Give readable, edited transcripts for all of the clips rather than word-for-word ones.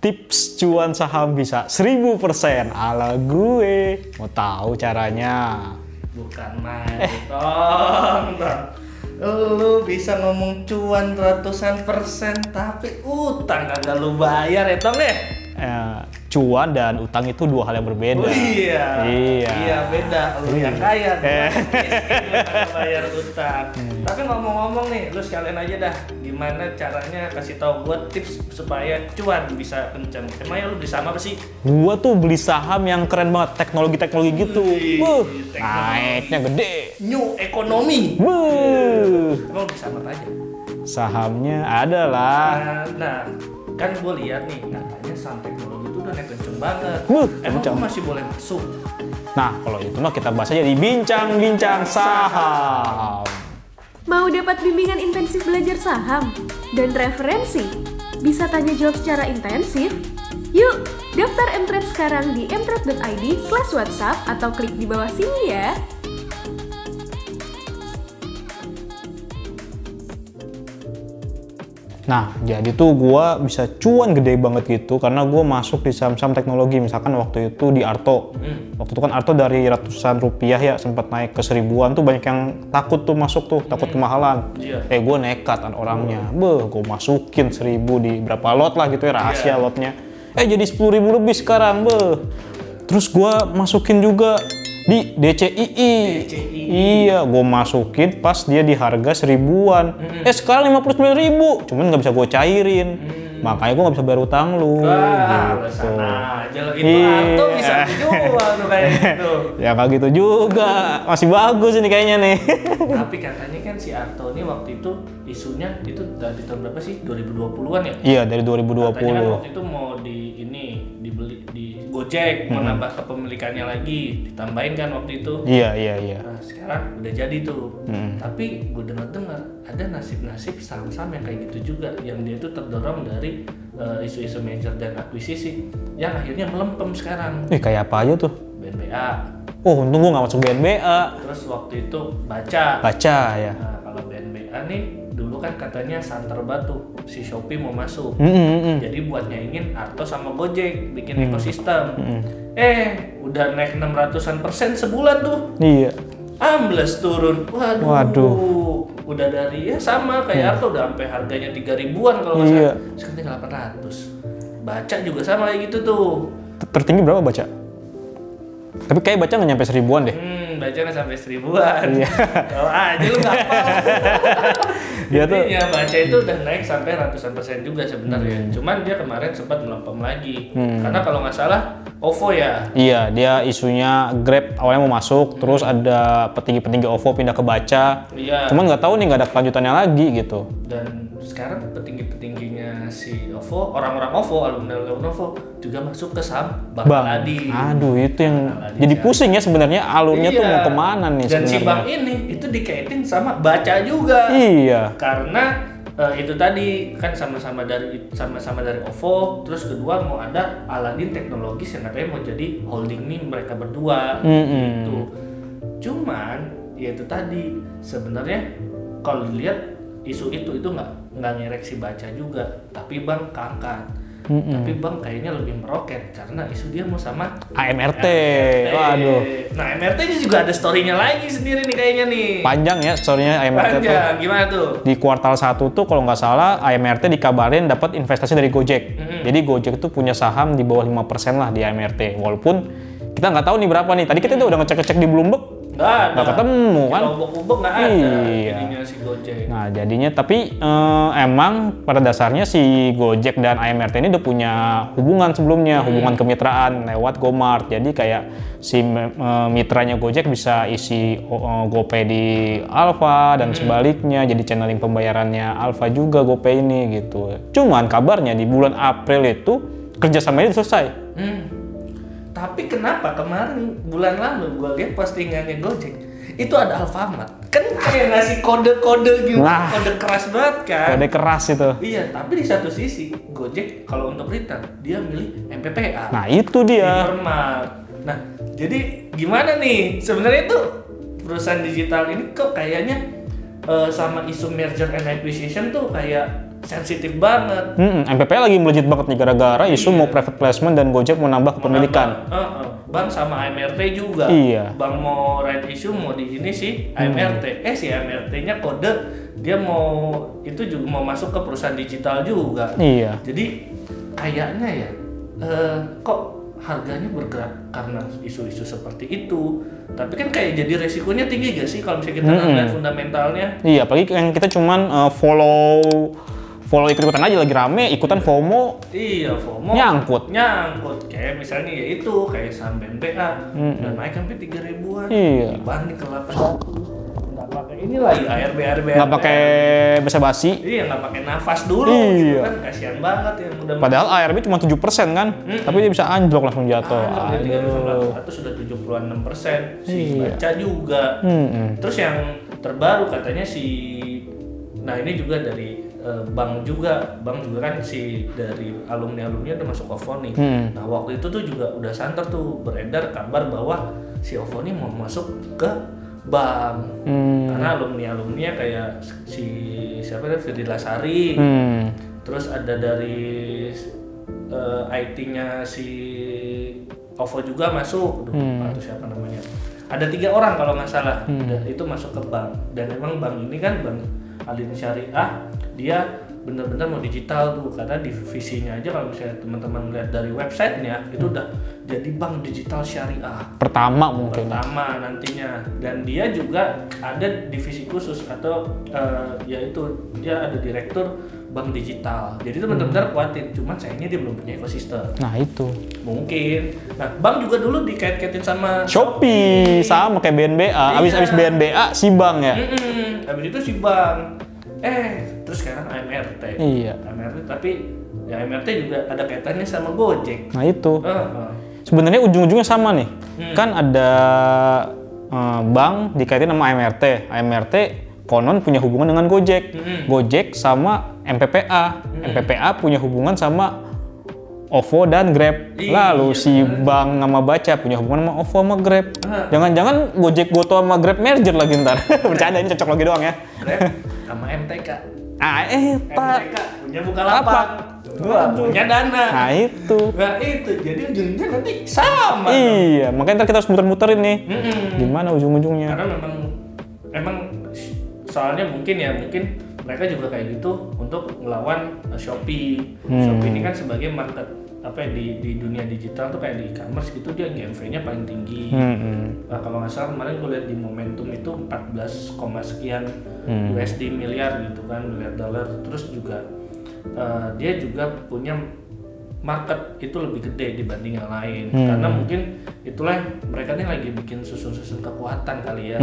Tips cuan saham bisa 1000%. Ala gue. Mau tahu caranya? Bukan main, Tong. Lu bisa ngomong cuan ratusan persen, tapi utang kagak lu bayar ya, Tong ya? Cuan dan utang itu dua hal yang berbeda. Oh, iya. Iya. Iya, beda. Lu yang kaya, miskin bayar utang. Tapi ngomong-ngomong nih, lu sekalian aja dah, gimana caranya kasih tahu gua tips supaya cuan bisa kenceng. Emangnya lu beli saham apa sih? Gua tuh beli saham yang keren banget, teknologi-teknologi gitu. Naiknya gede. New economy. Emang beli saham apa aja? Sahamnya adalah Nah, kan gue lihat nih, katanya saham teknologi itu udah naik kenceng banget. Emang kenceng. gue masih boleh masuk? Nah, kalau itu mah kita bahas aja di bincang-bincang saham. Mau dapat bimbingan intensif belajar saham dan referensi? Bisa tanya jawab secara intensif? Yuk, daftar Mtrade sekarang di mtrade.id/whatsapp atau klik di bawah sini ya. Nah, jadi tuh gua bisa cuan gede banget gitu karena gua masuk di saham-saham teknologi. Misalkan waktu itu di Arto. Waktu itu kan Arto dari ratusan rupiah ya sempat naik ke 1000-an tuh, banyak yang takut tuh masuk tuh, takut kemahalan. Gua nekat kan orangnya. Gua masukin 1000 di berapa lot lah gitu ya, rahasia lotnya. Jadi 10.000 lebih sekarang, Terus gua masukin juga di DCII. Iya, gue masukin pas dia di harga 1000-an. Sekarang 59.000, cuman nggak bisa gue cairin. Makanya gue nggak bisa bayar utang lu. Gitu. Aja lo itu Arto bisa dijual tuh kayak gitu. Ya nggak gitu juga, masih bagus ini kayaknya nih. Tapi katanya kan si Arto ini waktu itu isunya itu dari tahun berapa sih? 2020-an ya? Iya, dari 2020. Katanya kan waktu itu mau dibeli di Gojek, mau nambah kepemilikannya lagi, ditambahin kan waktu itu. Iya. Nah, sekarang udah jadi tuh. Tapi gue dengar ada nasib-nasib saham-saham yang kayak gitu juga, yang dia tuh terdorong dari isu-isu merger dan akuisisi yang akhirnya melempem sekarang. Kayak apa aja tuh? BNBA. Oh, untung gue nggak masuk BNBA. Terus waktu itu baca ya. Nah, kalau BNBA nih dulu kan katanya santer batu si Shopee mau masuk. Jadi buat nyaingin Arto sama Gojek bikin ekosistem. Udah naik 600% sebulan tuh. Iya. Ambles turun. Waduh. Udah dari ya sama kayak Arto udah sampai harganya 3.000-an kalau nggak salah. Sekarang tinggal 800. Baca juga sama kayak gitu tuh. Tertinggi berapa baca? Tapi kayak baca nggak nyampe 1000-an deh. Baca nggak sampai 1000-an. Iya. Kalau aja lu nggak apa. Dia tuh baca itu udah naik sampai ratusan persen juga sebenarnya. Cuman dia kemarin sempat melempem lagi. Karena kalau nggak salah OVO ya. Iya, dia isunya Grab awalnya mau masuk, terus ada petinggi-petinggi OVO pindah ke baca. Iya. Cuman nggak tahu nih, nggak ada kelanjutannya lagi gitu. Dan sekarang petinggi-petingginya si OVO, orang-orang OVO, alumni OVO juga masuk ke saham Bang Aladi. Aduh, itu yang jadi pusing ya sebenarnya, alurnya tuh mau kemana nih sebenarnya. Dan si Bang ini itu dikaitin sama baca juga. Iya. Karena itu tadi kan sama-sama dari OVO, terus kedua mau ada Aladin Teknologis yang katanya mau jadi holding nih mereka berdua gitu. Cuman ya itu tadi sebenarnya kalau dilihat isu itu nggak ngerek si baca juga, tapi Bang keangkat. Tapi Bang kayaknya lebih meroket karena isu dia mau sama AMRT. Waduh. Nah, AMRT-nya juga ada story-nya lagi sendiri nih kayaknya nih. Panjang ya story-nya AMRT tuh. Gimana tuh? Di kuartal 1 tuh kalau nggak salah AMRT dikabarin dapat investasi dari Gojek. Jadi Gojek tuh punya saham di bawah 5% lah di AMRT. Walaupun kita nggak tahu nih berapa nih. Tadi kita udah ngecek-ngecek di Bloomberg. Nggak ketemu kan? Ubek-ubek nggak ada jadinya si Gojek. Nah jadinya tapi emang pada dasarnya si Gojek dan AMRT ini udah punya hubungan sebelumnya, hubungan kemitraan lewat Gomart. Jadi kayak si mitranya Gojek bisa isi GoPay di Alfa dan sebaliknya, jadi channeling pembayarannya Alfa juga GoPay ini gitu. Cuman kabarnya di bulan April itu kerjasamanya selesai. Tapi kenapa kemarin bulan lalu gue lihat postingannya Gojek itu ada Alfamart, kan kayak ngasih kode-kode gitu, kode keras banget kan? Kode keras itu. Iya, tapi di satu sisi Gojek kalau untuk retail dia milih MPPA. Nah itu dia. Nah jadi gimana nih sebenarnya itu perusahaan digital ini kok kayaknya sama isu merger and acquisition tuh kayak sensitif banget. MPPA lagi melejit banget nih gara-gara isu mau private placement dan Gojek mau nambah kepemilikan. Bank sama AMRT juga. Iya. Bank mau right issue mau di ini sih AMRT. Si AMRT-nya kode dia mau itu juga mau masuk ke perusahaan digital juga. Iya. Jadi kayaknya ya kok harganya bergerak karena isu-isu seperti itu. Tapi kan kayak jadi resikonya tinggi gak sih kalau misalnya kita ngeliat fundamentalnya? Iya, apalagi yang kita cuman follow ikut-ikutan aja lagi rame, ikutan FOMO. Iya, FOMO. Nyangkut. Kayak misalnya ya itu kayak saham BNPA udah naik sampai 3.000-an. Iya. Dibanding ke 8. Nggak pakai ini lagi ARB. Nggak pakai basa-basi. Iya, nggak pakai nafas dulu. Iya. Gitu kan kasihan banget yang udah. Padahal ARB cuma 7% kan, tapi dia bisa anjlok langsung jatuh. Itu sudah 76% si baca juga. Terus yang terbaru katanya nah ini juga dari bank juga kan dari alumni-alumni udah masuk OVO nih. Nah waktu itu tuh juga udah santer tuh beredar kabar bahwa si OVO nih mau masuk ke bank. Karena alumni-alumninya kayak Firdi Lasari. Terus ada dari IT-nya si OVO juga masuk. Atau siapa namanya? Ada 3 orang kalau nggak salah. Itu masuk ke bank. Dan memang bank ini kan bank Alin Syariah, dia benar-benar mau digital tuh, karena di visinya aja kalau misalnya teman-teman lihat dari websitenya itu udah jadi bank digital syariah pertama nantinya. Dan dia juga ada divisi khusus atau yaitu dia ada direktur bank digital. Jadi itu benar-benar kuatin, cuman sayangnya dia belum punya ekosistem. Nah itu mungkin. Nah bank juga dulu dikait-kaitin sama Shopee sama kayak BNBA. Abis BNBA si bank ya. Habis itu si bank. Terus sekarang AMRT. Iya. AMRT, tapi ya AMRT juga ada kaitannya sama Gojek. Nah itu. Sebenarnya ujung-ujungnya sama nih. Kan ada bank dikaitin sama AMRT. AMRT konon punya hubungan dengan Gojek. Gojek sama MPPA. MPPA punya hubungan sama OVO dan Grab. Lalu si bank sama Baca punya hubungan sama OVO sama Grab. Jangan-jangan Gojek Goto sama Grab merger lagi ntar. Bercanda, ini cocok lagi doang ya. Grab sama MTK. MTK punya Bukalapak. Punya Dana. Nah itu. Jadi ujungnya nanti sama. Iya, makanya ntar kita harus muter-muterin nih. Gimana ujung-ujungnya? Karena memang soalnya mungkin mereka juga kayak gitu untuk ngelawan Shopee. Shopee ini kan sebagai market di dunia digital tuh kayak di e-commerce gitu, dia GMV-nya paling tinggi. Nah, kalau nggak salah kemarin gue lihat di Momentum itu 14, sekian USD miliar gitu kan, miliar dolar. Terus juga dia juga punya market itu lebih gede dibanding yang lain. Karena mungkin itulah mereka nih lagi bikin susun kekuatan kali ya,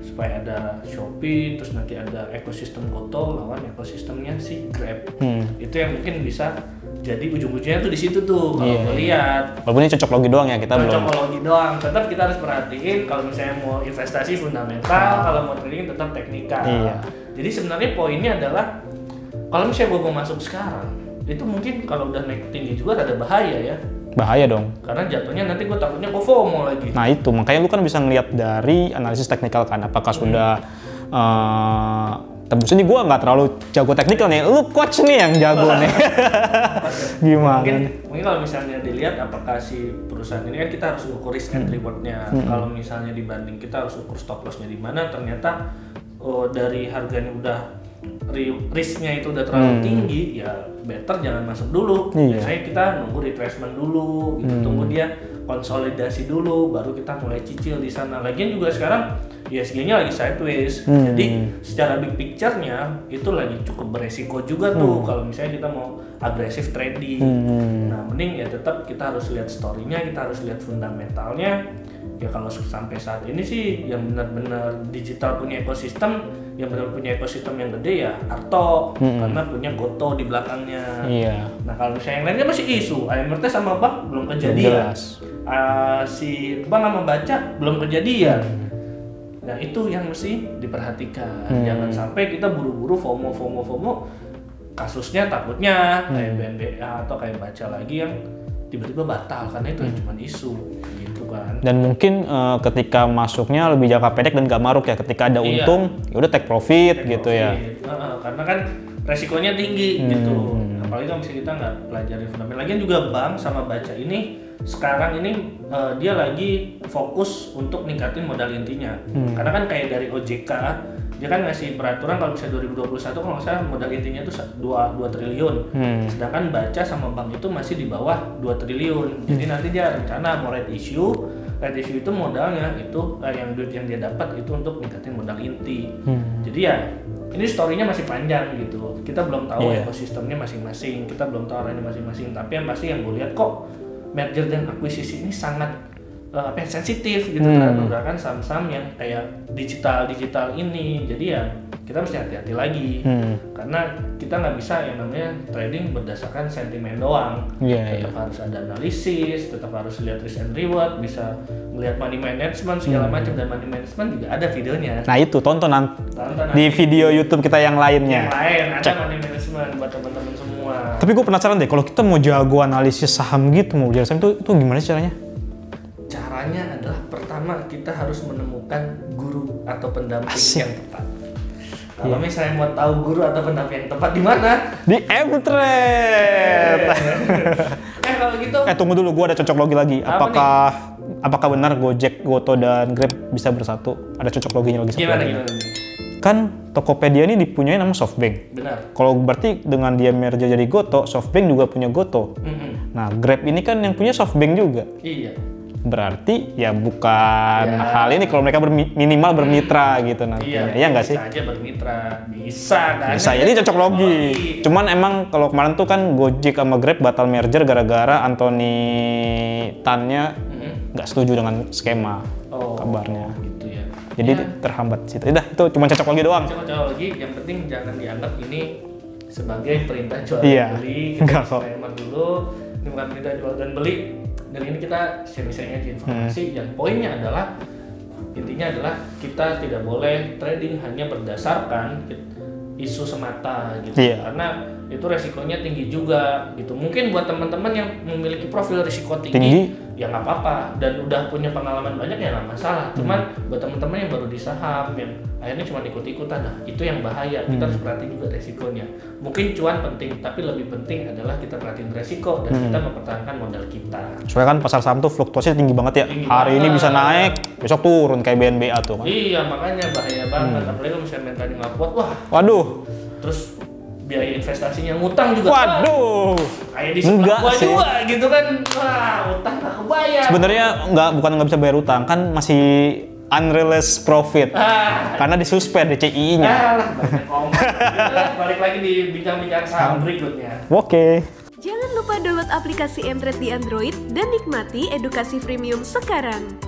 supaya ada Shopee, terus nanti ada ekosistem Goto lawan ekosistemnya si Grab. Itu yang mungkin bisa jadi ujung-ujungnya tuh di situ tuh kalau gue lihat. Walaupun ini cocok logi doang ya, kita belum. Cocok logi doang. Tetap kita harus perhatiin kalau misalnya mau investasi fundamental, kalau mau trading tetap teknikal. Jadi sebenarnya poinnya adalah kalau misalnya gue mau masuk sekarang, itu mungkin kalau udah naik tinggi juga ada bahaya ya. Bahaya dong. Karena jatuhnya nanti gue takutnya gue FOMO lagi. Nah itu, makanya lu kan bisa ngelihat dari analisis teknikal kan, apakah sudah tembus ini. Gue nggak terlalu jago teknikal nih, lu coach nih yang jago nih. Gimana? Mungkin kalau misalnya dilihat apakah si perusahaan ini kan kita harus ukur risk and reward-nya. Kalau misalnya dibanding kita harus ukur stop loss-nya di mana, ternyata dari harganya udah risk-nya itu udah terlalu tinggi, ya better jangan masuk dulu. Biasanya kita nunggu retracement dulu, gitu. Tunggu dia konsolidasi dulu, baru kita mulai cicil di sana. Lagian juga sekarang ISG-nya lagi sideways, jadi secara big picture-nya itu lagi cukup beresiko juga tuh kalau misalnya kita mau agresif trading. Nah, mending ya tetap kita harus lihat story-nya, kita harus lihat fundamentalnya. Ya kalau sampai saat ini sih yang benar-benar digital punya ekosistem, yang benar punya ekosistem yang gede ya Arto, karena punya Goto di belakangnya. Nah kalau misalnya yang lainnya masih isu, AMRT sama Bank belum kejadian, si Bank sama Baca belum kejadian. Nah itu yang mesti diperhatikan, jangan sampai kita buru-buru FOMO. Kasusnya takutnya kayak BNBA atau kayak Baca lagi yang tiba-tiba batal karena itu cuma isu gitu kan. Dan mungkin ketika masuknya lebih jangka pendek dan gak maruk ya, ketika ada untung ya udah take profit gitu ya. Karena kan resikonya tinggi gitu. Apalagi kalau misalnya kita nggak pelajari fundamental. Lagian juga bank sama baca ini sekarang ini dia lagi fokus untuk ningkatin modal intinya. Karena kan kayak dari OJK dia kan ngasih peraturan kalau misalnya 2021 kalau nggak salah modal intinya itu 2 triliun. Sedangkan baca sama bank itu masih di bawah 2 triliun. Jadi nanti dia rencana mau right issue itu modalnya itu yang duit yang dia dapat itu untuk ningkatin modal inti. Jadi ya ini story-nya masih panjang gitu. Kita belum tahu ekosistemnya masing-masing, kita belum tahu arahnya masing-masing. Tapi yang pasti yang gue lihat kok merger dan akuisisi ini sangat sensitif gitu terhadap gerakan saham-saham yang kayak digital ini. Jadi ya kita mesti hati-hati lagi karena kita nggak bisa yang namanya trading berdasarkan sentimen doang. Tetap harus ada analisis, tetap harus lihat risk and reward, bisa melihat money management segala macam, dan money management juga ada videonya. Nah itu tonton di video YouTube kita yang lainnya. Yang lain ada money management buat teman-teman semua. Tapi gue penasaran deh, kalau kita mau jago analisis saham gitu, mau belajar saham itu gimana sih caranya? Caranya adalah pertama kita harus menemukan guru atau pendamping yang tepat. Kalau misalnya mau tahu guru atau pendamping yang tepat di mana? Di Mtrade. Kalau gitu. Tunggu dulu, gue ada cocok logi lagi. Apakah benar Gojek, Goto dan Grab bisa bersatu? Ada cocok loginya lagi. Gimana? Kan Tokopedia ini dipunyai nama SoftBank. Benar. Kalau berarti dengan dia merger jadi Goto, SoftBank juga punya Goto. Nah, Grab ini kan yang punya SoftBank juga. Iya. Berarti ya bukan hal ini kalau mereka minimal bermitra gitu nantinya. Iya nggak sih? Bisa aja bermitra. Bisa kan? Bisa, ini cocok logi. Cuman emang kalau kemarin tuh kan Gojek sama Grab batal merger gara-gara Anthony Tan-nya nggak setuju dengan skema kabarnya. Gitu ya. Jadi terhambat situ. Udah, itu cuma cocok logi doang. Cocok logi, yang penting jangan dianggap ini sebagai perintah jual dan beli. Kita disclaimer dulu, ini bukan perintah jual dan beli. Dan ini kita sharing-sharing aja informasi. Yang poinnya adalah intinya adalah kita tidak boleh trading hanya berdasarkan isu semata gitu. Karena itu resikonya tinggi juga gitu. Mungkin buat teman-teman yang memiliki profil risiko tinggi ya nggak apa-apa dan udah punya pengalaman banyak ya nggak masalah. Cuman buat teman-teman yang baru di saham yang akhirnya cuma ikut-ikutan, nah itu yang bahaya. Kita harus perhatiin juga resikonya. Mungkin cuan penting, tapi lebih penting adalah kita perhatiin resiko dan kita mempertahankan modal kita. Soalnya kan pasar saham tuh fluktuasi tinggi banget ya. Hari ini bisa naik, besok turun kayak BNBA tuh kan. Iya, makanya bahaya banget. Apalagi kalau misalnya mentalnya nggak kuat, waduh. Terus biaya investasinya ngutang juga. Waduh. Kayak di sebelah gua juga gitu kan. Wah, utang nggak kebayar. Sebenarnya bukan nggak bisa bayar utang, kan masih unrealized profit. Karena disuspend DCI-nya. Banyak ngomong. Balik lagi di bincang-bincang saham berikutnya. Oke. Jangan lupa download aplikasi Mtrade di Android dan nikmati edukasi freemium sekarang.